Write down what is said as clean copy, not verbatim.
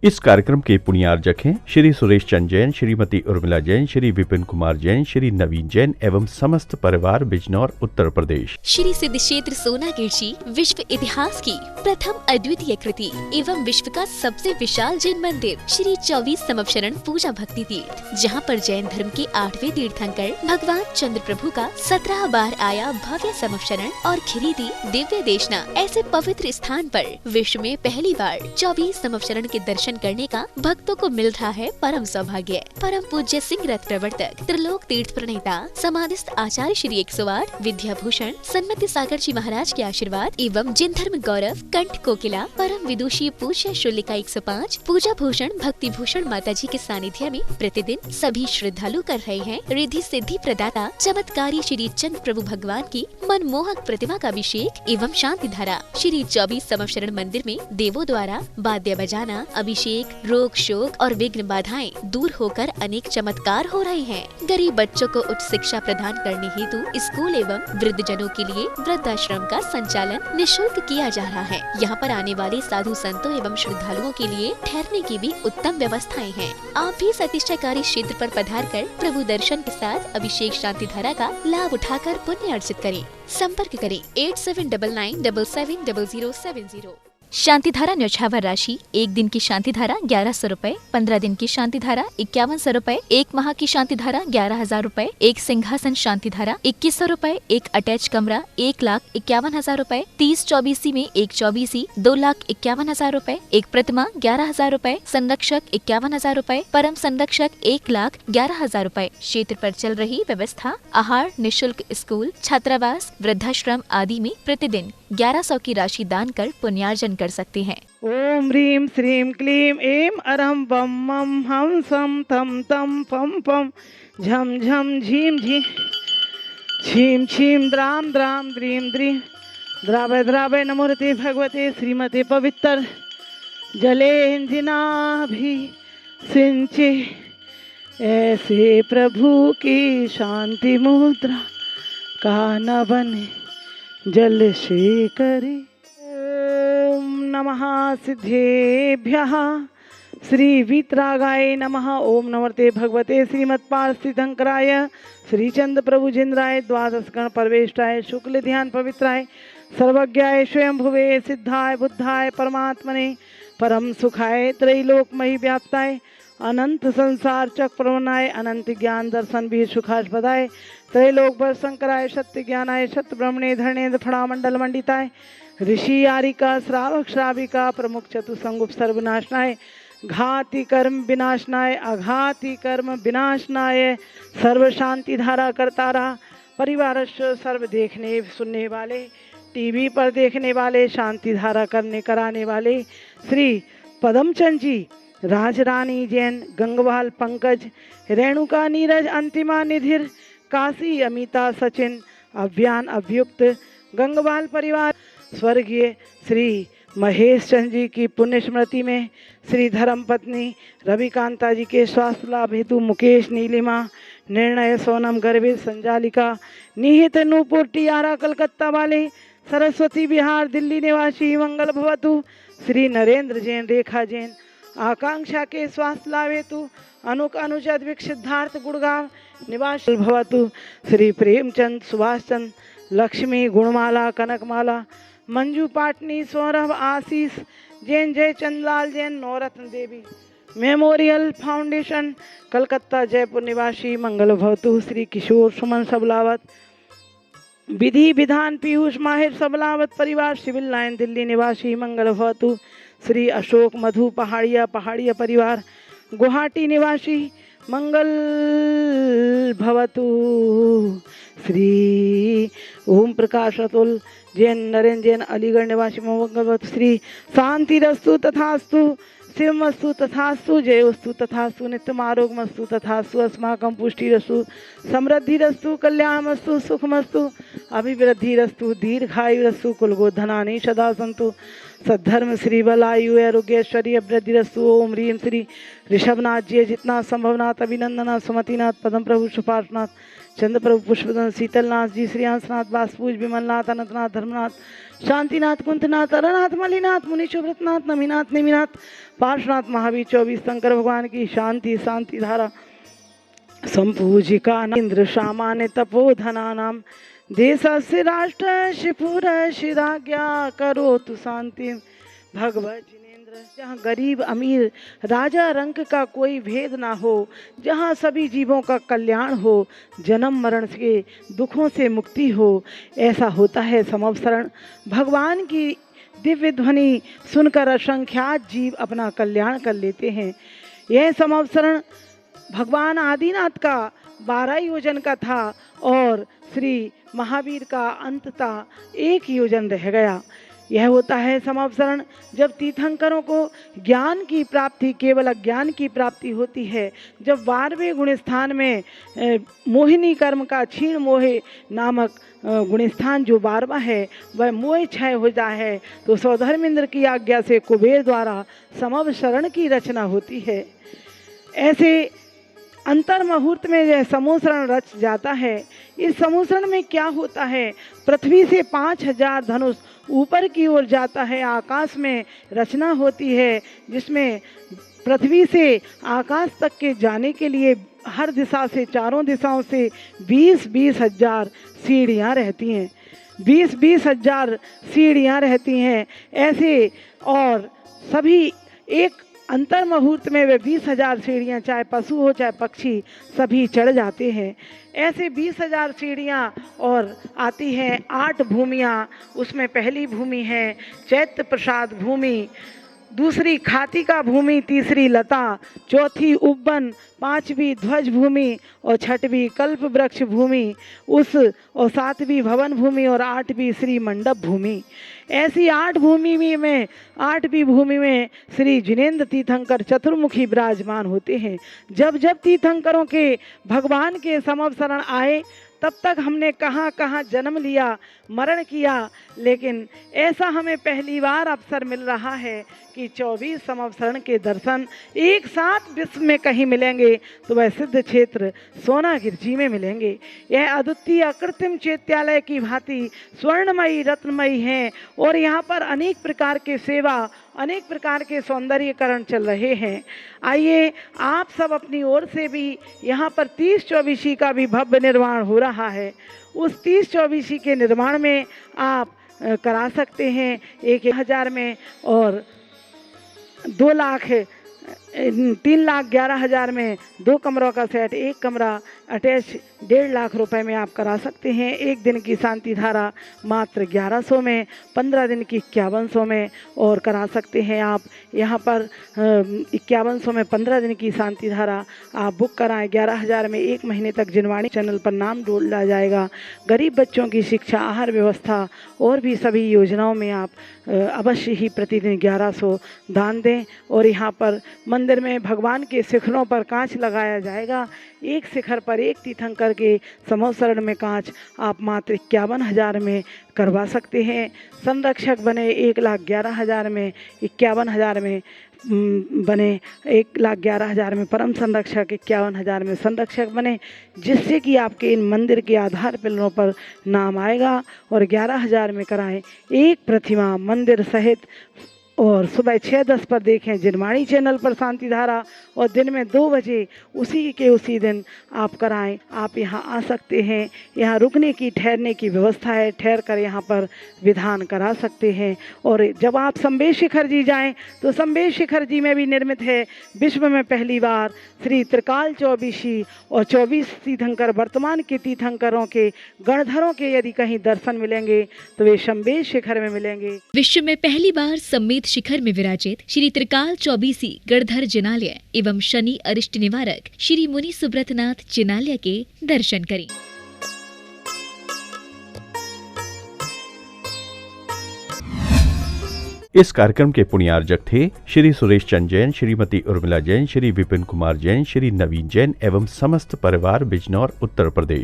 इस कार्यक्रम के पुण्यार्जक हैं श्री सुरेश चंद जैन, श्रीमती उर्मिला जैन, श्री विपिन कुमार जैन, श्री नवीन जैन एवं समस्त परिवार बिजनौर उत्तर प्रदेश। श्री सिद्ध क्षेत्र सोनागिर जी विश्व इतिहास की प्रथम अद्वितीय कृति एवं विश्व का सबसे विशाल जैन मंदिर श्री 24 समवशरण पूजा भक्ति तीर्थ, जहां पर जैन धर्म के 8वें तीर्थंकर भगवान चंद्र प्रभु का 17 बार आया भव्य समवशरण और खिरीदी दिव्य देशना ऐसे पवित्र स्थान पर विश्व में पहली बार 24 समवशरण के दर्शन करने का भक्तों को मिल रहा है परम सौभाग्य। परम पूज्य सिंह रथ प्रवर्तक त्रिलोक तीर्थ प्रणेता समाधिस्थ आचार्य श्री 108 विद्याभूषण सन्मति सागर जी महाराज के आशीर्वाद एवं जिन धर्म गौरव कंठ कोकिला परम विदुषी पूज्य शुल्लिका 105 पूजा भूषण भक्ति भूषण माता जी के सानिध्य में प्रतिदिन सभी श्रद्धालु कर रहे हैं रिद्धि सिद्धि प्रदाता चमत्कारी श्री चंद्र प्रभु भगवान की मनमोहक प्रतिमा का अभिषेक एवं शांति धारा। श्री 24 समवशरण मंदिर में देवों द्वारा वाद्य बजाना, अभिषेक, रोग शोक और विघ्न बाधाएं दूर होकर अनेक चमत्कार हो रहे हैं। गरीब बच्चों को उच्च शिक्षा प्रदान करने हेतु स्कूल एवं वृद्ध जनों के लिए वृद्धाश्रम का संचालन निःशुल्क किया जा रहा है। यहाँ पर आने वाले साधु संतों एवं श्रद्धालुओं के लिए ठहरने की भी उत्तम व्यवस्थाएं हैं। आप भी इस अतिशयकारी क्षेत्र पर पधार कर प्रभु दर्शन के साथ अभिषेक शांति धारा का लाभ उठाकर पुण्य अर्जित करें। संपर्क करें 8799770070। शांति धारा न्यौछावर राशि 1 दिन की शांति धारा 1100 रूपए, 15 दिन की शांति धारा 5100 रूपए, 1 माह की शांति धारा 11,000 रूपए, 1 सिंहासन शांति धारा 2100 रूपए, 1 अटैच कमरा 1,51,000 रूपए, 30 चौबीसी में 1 चौबीसी 2,51,000 रूपए, 1 प्रतिमा 11,000 रूपए, संरक्षक 51,000 रूपए, परम संरक्षक 1,11,000 रूपए। क्षेत्र पर चल रही व्यवस्था आहार निःशुल्क, स्कूल, छात्रावास, वृद्धाश्रम आदि में प्रतिदिन 1100 की राशि दान कर पुण्यार्जन कर सकते हैं। ओम ह्रीं श्रीं क्लीं ऐं अरहं बम मम हम सम तम तम पम पम झम झम झीम झीम छीम छीम द्राम द्राम द्रीं द्रीं द्रावय द्रावय नमोरते भगवते श्रीमते पवित्र जले जिनाभि सिंचे ऐसे प्रभु की शांति मुद्रा का न बने जल शेखरे। ओम नमः सिद्धेभ्यः श्री वीतरागाय नमः। ओम नमस्ते भगवते श्रीमत्पार्थितंकराय श्रीचंद प्रभु जिंद्राय द्वादश गण परवेष्टाय शुक्ल ध्यान पवित्राय सर्वज्ञाय स्वयंभुवे सिद्धाय बुद्धाय परमात्मने परम सुखाय त्रैलोकमयी व्याप्ताय अनंत संसार चक्रवनाय अनंत ज्ञान दर्शन भी सुखास्पदाय त्रैलोक वर शंकराय सत्य ज्ञानाय सत्य ब्रह्मणे धरणेन्द्र फणामंडल मंडिताय ऋषि आरिका श्रावक श्राविका प्रमुख चतुसंगुप सर्वनाशनाय घाति कर्म विनाशनाय अघाति कर्म विनाशनाय सर्व शांति धारा करतारा परिवार सर्व देखने सुनने वाले टीवी पर देखने वाले शांति धारा करने कराने वाले श्री पदमचंद जी, राजरानी जैन, गंगवाल पंकज, रेणुका नीरज, अंतिमा निधिर, काशी अमिता सचिन, अभियान अभियुक्त गंगवाल परिवार स्वर्गीय श्री महेश चंद जी की पुण्य स्मृति में श्री धर्म पत्नी रविकांता जी के स्वास्थ्य लाभ हेतु मुकेश नीलिमा निर्णय सोनम गर्भित संजालिका निहित नूपुर टियारा कलकत्ता वाले सरस्वती बिहार दिल्ली निवासी मंगल भवतु श्री नरेंद्र जैन, रेखा जैन आकांक्षा के स्वास्थ्य लाभ हेतु अनुक अनुजद सिद्धार्थ गुड़गांव निवासी भवतु श्री प्रेमचंद, सुभाष चंद, लक्ष्मी, गुणमाला, कनकमाला, मंजू पाटनी, सौरभ, आशीष जैन, जय चंदलाल जैन, नवरत्न देवी मेमोरियल फाउंडेशन कलकत्ता जयपुर निवासी मंगल भवतु श्री किशोर सुमन सबलावत, विधि विधान पीयूष माहिर सबलावत परिवार सिविल लाइन दिल्ली निवासी मंगल भवतु श्री अशोक मधु पहाड़िया पहाड़िया परिवार गुवाहाटी निवासी मंगल भवतु श्री ओम प्रकाश अतुल जैन, नरेंद्र जैन अलीगढ़ निवासी मंगल भवतु श्री शांति रस्तु तथास्तु शिवमस्तु तथास्तु जयोस्तु तथास्तु नित्यम आरोग्यमस्तु तथास्तु अस्माकं पुष्टिरस्तु समृद्धिरस्तु कल्याणमस्तु सुखमस्तु अभिवृद्धिरस्तु दीर्घायुरस्तु कुलगोधनानि सदा सन्तु सद्धर्म श्री बल आयु आरोग्य ऐश्वर्य वृद्धिरस्तु। ओम ह्रीम श्री ऋषभनाथ जी जितना संभवनाथ अभिनंदनाथ सुमतिनाथ पदम प्रभु सुपार्शनाथ चंद्र प्रभु पुष्पदन शीतलनाथ जी श्री हंसनाथ वासपूज विमलनाथ अनंतनाथ धर्मनाथ शांतिनाथ कुंथनाथ अरनाथ मलिनाथ मुनि शुभ्रतनाथ नमीनाथ निमिनाथ पार्श्वनाथ महावीर 24 शंकर भगवान की शांति शांति धारा संपूजिका इंद्र सामान्य तपोधना नाम देशस्य राष्ट्रस्य पुरस्य राज्ञा करोतु शांति। भगवत जिनेन्द्र जहाँ गरीब अमीर राजा रंक का कोई भेद ना हो, जहाँ सभी जीवों का कल्याण हो, जन्म मरण के दुखों से मुक्ति हो, ऐसा होता है समवसरण। भगवान की दिव्य ध्वनि सुनकर असंख्यात जीव अपना कल्याण कर लेते हैं। यह समवसरण भगवान आदिनाथ का 12 योजन का था और श्री महावीर का अंततः 1 योजन रह गया। यह होता है समवसरण जब तीर्थंकरों को ज्ञान की प्राप्ति, केवल ज्ञान की प्राप्ति होती है। जब 12वें गुणस्थान में मोहिनी कर्म का क्षीण मोहे नामक गुणस्थान जो 12वां है वह मोह क्षय हो जाए है, तो सौधर्मेंद्र की आज्ञा से कुबेर द्वारा समवसरण की रचना होती है। ऐसे अंतर मुहूर्त में यह समूसरण रच जाता है। इस समूसरण में क्या होता है, पृथ्वी से 5000 धनुष ऊपर की ओर जाता है, आकाश में रचना होती है जिसमें पृथ्वी से आकाश तक के जाने के लिए हर दिशा से, चारों दिशाओं से 20-20 हजार सीढ़ियाँ रहती हैं। 20-20 हजार सीढ़ियाँ रहती हैं ऐसे, और सभी एक अंतर मुहूर्त में वे 20,000 सीढ़ियाँ, चाहे पशु हो चाहे पक्षी, सभी चढ़ जाते हैं। ऐसे 20,000 सीढ़ियाँ और आती हैं 8 भूमियाँ। उसमें पहली भूमि है चैत्य प्रसाद भूमि, दूसरी खातिका भूमि, तीसरी लता, चौथी उपवन, 5वीं ध्वज भूमि और 6वीं कल्प वृक्ष भूमि, उस और 7वीं भवन भूमि और 8वीं श्री मंडप भूमि। ऐसी 8 भूमि में 8वीं भूमि में श्री जिनेन्द्र तीर्थंकर चतुर्मुखी विराजमान होते हैं। जब जब तीर्थंकरों के भगवान के समवसरण आए तब तक हमने कहाँ कहाँ जन्म लिया, मरण किया, लेकिन ऐसा हमें पहली बार अवसर मिल रहा है कि 24 समवसरण के दर्शन एक साथ विश्व में कहीं मिलेंगे तो वह सिद्ध क्षेत्र सोनागिर जी में मिलेंगे। यह अद्वितीय अकृत्रिम चैत्यालय की भांति स्वर्णमयी रत्नमयी हैं और यहाँ पर अनेक प्रकार के सेवा, अनेक प्रकार के सौंदर्यकरण चल रहे हैं। आइए आप सब अपनी ओर से भी यहाँ पर 30-24 का भी भव्य निर्माण हो रहा है। उस 30-24 के निर्माण में आप करा सकते हैं 1,000 में, और 3,11,000 में 2 कमरों का सेट, 1 कमरा अटैच 1.5 लाख रुपए में आप करा सकते हैं। 1 दिन की शांति धारा मात्र 1100 में, 15 दिन की 5100 में, और करा सकते हैं आप यहाँ पर 5100 में 15 दिन की शांति धारा आप बुक कराएं। 11,000 में 1 महीने तक जिनवाणी चैनल पर नाम डोला जाएगा। गरीब बच्चों की शिक्षा, आहार व्यवस्था और भी सभी योजनाओं में आप अवश्य ही प्रतिदिन 1100 दान दें। और यहाँ पर मंदिर में भगवान के शिखरों पर कांच लगाया जाएगा। एक शिखर पर एक तीर्थंकर के समवसरण में कांच आप मात्र 51,000 में करवा सकते हैं। संरक्षक बने 1,11,000 में, 51,000 में बने, 1,11,000 में परम संरक्षक, 51,000 में संरक्षक बने, जिससे कि आपके इन मंदिर के आधार पिलरों पर नाम आएगा। और 11,000 में कराएं 1 प्रतिमा मंदिर सहित। और सुबह 6:10 पर देखें जिनवाणी चैनल पर शांति धारा, और दिन में 2 बजे उसी दिन आप कराएं। आप यहाँ आ सकते हैं। यहाँ रुकने की, ठहरने की व्यवस्था है, ठहर कर यहाँ पर विधान करा सकते हैं। और जब आप संबेश शिखर जी जाएं तो संबेश शिखर जी में भी निर्मित है विश्व में पहली बार श्री त्रिकाल चौबीसी और 24 तीर्थंकर। वर्तमान के तीर्थंकरों के गणधरों के यदि कहीं दर्शन मिलेंगे तो वे संबेश शिखर में मिलेंगे। विश्व में पहली बार सम्मेत शिखर में विराजित श्री त्रिकाल चौबीसी गणधर जिनालय एवं शनि अरिष्ट निवारक श्री मुनि सुब्रतनाथ जिनालय के दर्शन करें। इस कार्यक्रम के पुण्यार्जक थे श्री सुरेश चंद्र जैन, श्रीमती उर्मिला जैन, श्री विपिन कुमार जैन, श्री नवीन जैन एवं समस्त परिवार बिजनौर उत्तर प्रदेश।